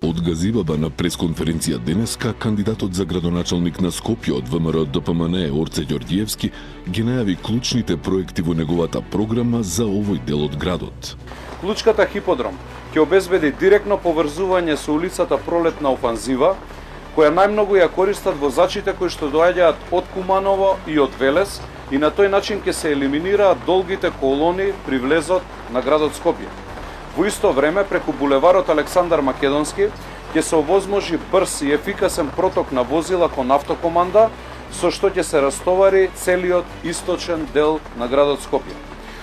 Од Газибаба на пресконференција денеска, кандидатот за градоначалник на Скопје од ВМРО ДПМН Орце Ѓорѓиевски ги најави клучните проекти во неговата програма за овој дел од градот. Лучката Хиподром ќе обезбеди директно поврзување со улицата Пролетна Офанзива, која најмногу ја користат возачите кои што доаѓаат од Куманово и од Велес, и на тој начин ќе се елиминираат долгите колони при влезот на градот Скопје. Во исто време, преку булеварот Александар Македонски, ќе се овозможи брз и ефикасен проток на возила кон автокоманда, со што ќе се растовари целиот источен дел на градот Скопје.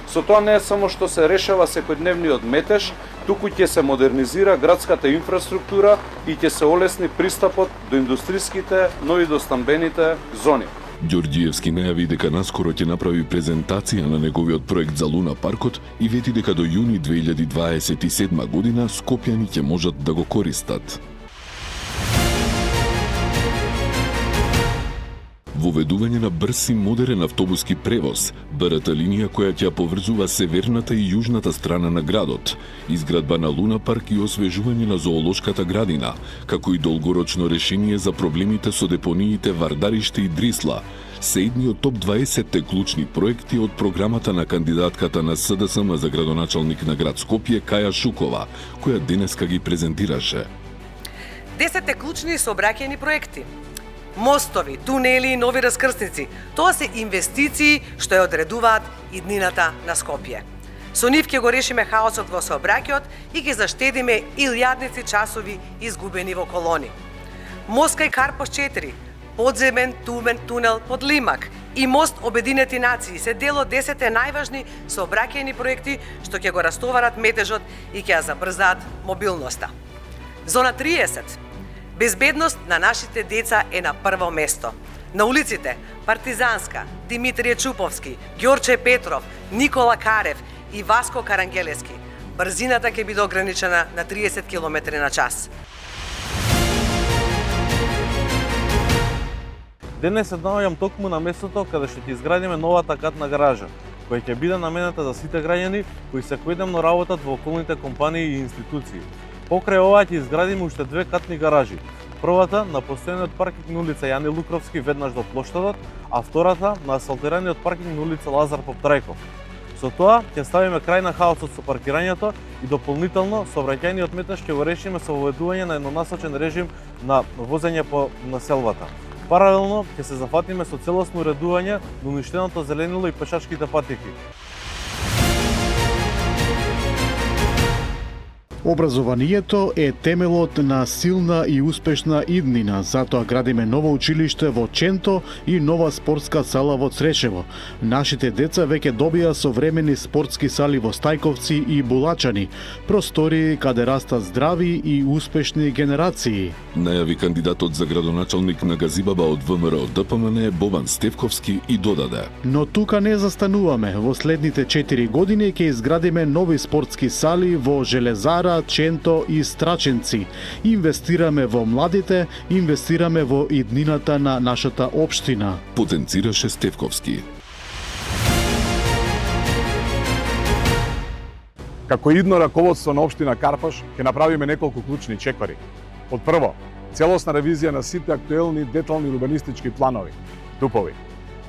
Со тоа не е само што се решава секојдневниот метеж, туку ќе се модернизира градската инфраструктура и ќе се олесни пристапот до индустриските, но и до стамбените зони. Ѓорѓиевски најави дека наскоро ќе направи презентација на неговиот проект за Луна паркот и вети дека до јуни 2027 година скопјани ќе можат да го користат. Воведување на брз и модерен автобуски превоз, БРТ линија која ќе поврзува северната и јужната страна на градот, изградба на Луна парк и освежување на зоолошката градина, како и долгорочно решение за проблемите со депониите Вардариште и Дрисла, се едни од топ 20 клучни проекти од програмата на кандидатката на СДСМ за градоначалник на град Скопје Каја Шукова, која денеска ги презентираше. 10 клучни сообраќајни проекти. Мостови, тунели и нови раскрсници, тоа се инвестиции што ја одредуваат иднината на Скопје. Со нив ќе го решиме хаосот во сообраќајот и ќе заштедиме илјадници часови изгубени во колони. Мост кај Карпош 4, подземен тунел под Лимак и мост Обединети нации се дел од 10 најважни сообраќајни проекти што ќе го растоварат метежот и ќе ја забрзаат мобилноста. Зона 30. Безбедност на нашите деца е на прво место. На улиците Партизанска, Димитрije Чуповски, Ѓорче Петров, Никола Карев и Васко Карангелески. Брзината ќе биде ограничена на 30 км на час. Денес се наоѓам токму на местото каде што ќе изградиме новата катна гаража, која ќе биде наменета за сите граѓани кои секојдневно работат во околните компании и институции. Покрај ова ќе изградиме уште 2 катни гаражи. Првата на постојаниот паркинг на улица Јани Лукровски веднаш до плоштадот, а втората на асфалтираниот паркинг на улица Лазар Поптрајков. Со тоа ќе ставиме крај на хаосот со паркирањето и дополнително сообраќајниот метеж ќе го решиме со воведување на еднонасочен режим на возење по населбата. Паралелно ќе се зафатиме со целосно уредување на уништеното зеленило и пешачките патеки. Образованието е темелот на силна и успешна иднина, затоа градиме ново училиште во Ченто и нова спортска сала во Црешево. Нашите деца веќе добија современи спортски сали во Стајковци и Булачани, простори каде растат здрави и успешни генерации. Најави кандидатот за градоначалник на Газибаба од ВМРО ДПМН Бобан Стевковски и додаде: Но тука не застануваме. Во следните 4 години ќе изградиме нови спортски сали во Железара, Ченто и Страченци. Инвестираме во младите, инвестираме во иднината на нашата општина. Потенцираше Стевковски. Како идно раководство на општина Карпаш ќе направиме неколку клучни чекори. Од прво, целосна ревизија на сите актуелни детални урбанистички планови, тупови.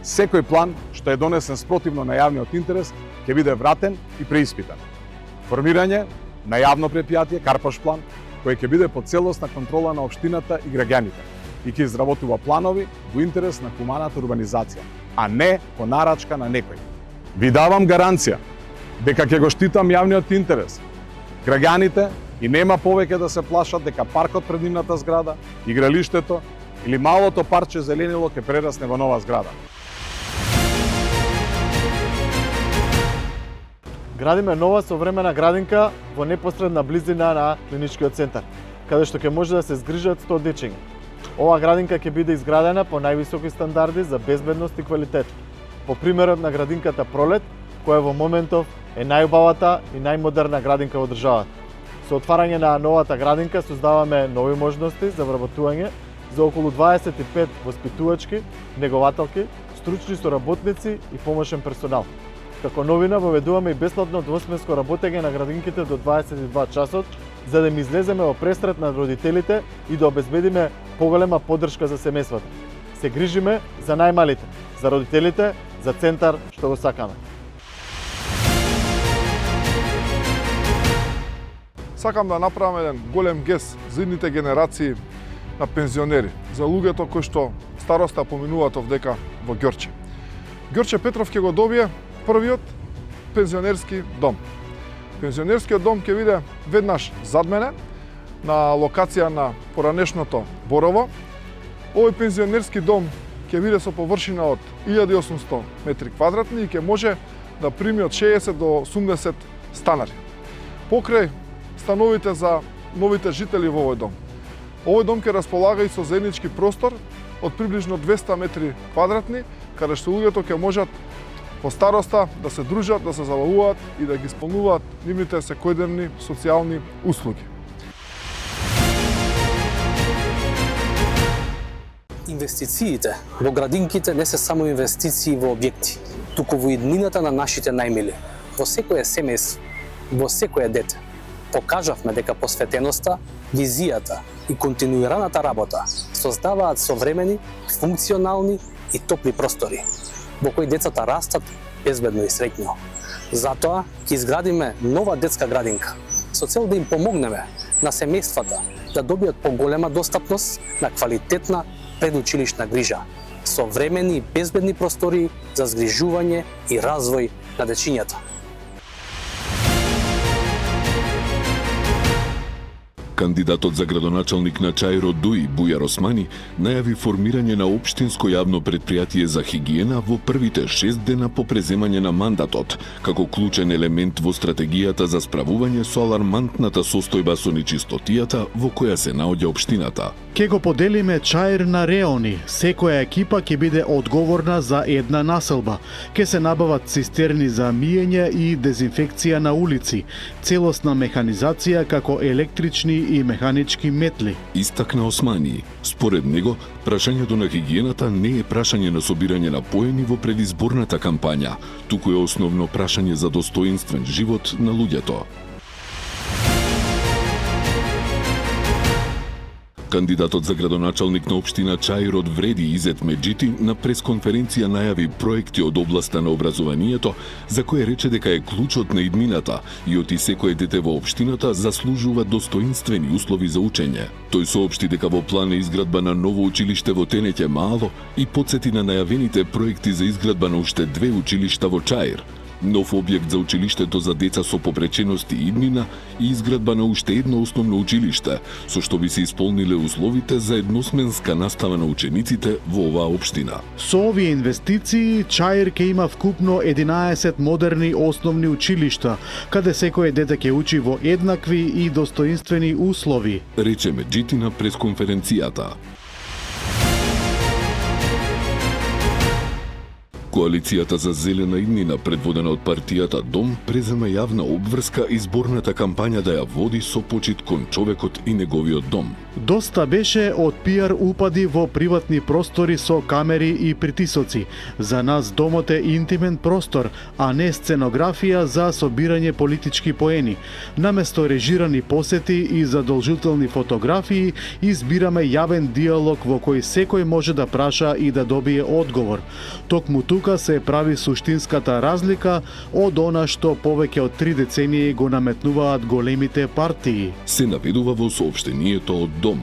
Секој план што е донесен спротивно на јавниот интерес ќе биде вратен и преиспитан. Формирање на јавно предпријатие Карпаш план, кој ќе биде под целосна контрола на општината и граѓаните и ќе изработува планови во интерес на хуманата урбанизација, а не по нарачка на некој. Ви давам гаранција дека ќе го штитам јавниот интерес, граѓаните, и нема повеќе да се плашат дека паркот пред нивната зграда, игралиштето или малото парче зеленило ќе прерасне во нова зграда. Градиме нова современа градинка во непосредна близина на клиничкиот центар, каде што ќе може да се згрижат 100 дечиња. Оваа градинка ќе биде изградена по највисоки стандарди за безбедност и квалитет, по примерот на градинката Пролет, која во моментов е најубавата и најмодерна градинка во државата. Со отварање на новата градинка создаваме нови можности за вработување за околу 25 воспитувачки, негователки, стручни соработници и помошен персонал. Како новина воведуваме и бесплатно двосменско работење на градинките до 22 часот за да им излеземе во пресрет на родителите и да обезбедиме поголема поддршка за семејствата. Се грижиме за најмалите, за родителите, за центар што го сакаме. Сакам да направам еден голем гест за идните генерации на пензионери, за луѓето кои што староста поминуваат овдека во Ѓорче. Ѓорче Петров ќе го добие првиот пензионерски дом. Пензионерскиот дом ќе биде веднаш зад мене, на локација на поранешното Борово. Овој пензионерски дом ќе биде со површина од 1800 метри квадратни и ќе може да прими од 60 до 80 станари. Покрај становите за новите жители во овој дом. Овој дом ќе располага и со заеднички простор од приближно 200 метри квадратни, каде што луѓето ќе можат по староста да се дружат, да се забавуваат и да ги исполнуваат нивните секојдневни социјални услуги. Инвестициите во градинките не се само инвестиции во објекти, туку во иднината на нашите најмили, во секое семејство, во секое дете. Покажавме дека посветеноста, визијата и континуираната работа создаваат современи, функционални и топли простори, во кои децата растат безбедно и среќно. Затоа ќе изградиме нова детска градинка, со цел да им помогнеме на семејствата да добијат поголема достапност на квалитетна предучилишна грижа, современи и безбедни простори за згрижување и развој на дечињата. Кандидатот за градоначалник на Чаир од Дуи, Бујар Османи, најави формирање на општинско јавно предпријатие за хигиена во првите 6 дена по преземање на мандатот, како клучен елемент во стратегијата за справување со алармантната состојба со нечистотијата во која се наоѓа општината. Ке го поделиме Чаир на реони. Секоја екипа ќе биде одговорна за една населба. Ке се набават цистерни за миење и дезинфекција на улици, целосна механизација како електрични и механички метли. Истакна Османи. Според него, прашањето на хигиената не е прашање на собирање на поени во предизборната кампања, туку е основно прашање за достоинствен живот на луѓето. Кандидатот за градоначалник на општина Чаир од Вреди Изет Меджити на пресконференција најави проекти од областа на образованието, за кој рече дека е клучот на иднината и оти секое дете во општината заслужува достоинствени услови за учење. Тој соопшти дека во план е изградба на ново училиште во Тенеќе Мало и потсети на најавените проекти за изградба на уште 2 училишта во Чаир, нов објект за училиштето за деца со попреченост и иднина и изградба на уште едно основно училиште, со што би се исполниле условите за едносменска настава на учениците во оваа општина. Со овие инвестиции, Чаир ќе има вкупно 11 модерни основни училишта, каде секој дете ќе учи во еднакви и достоинствени услови, рече Меджити на пресконференцијата. Коалицијата за зелена иднина, предводена од партијата Дом, презема јавна обврска изборната кампања да ја води со почит кон човекот и неговиот дом. Доста беше од пиар упади во приватни простори со камери и притисоци. За нас домот е интимен простор, а не сценографија за собирање политички поени. Наместо режирани посети и задолжителни фотографии, избираме јавен диалог во кој секој може да праша и да добие одговор. Токму тука се прави суштинската разлика од она што повеќе од 3 децении го наметнуваат големите партии. Се наведува во соопштението од Дом.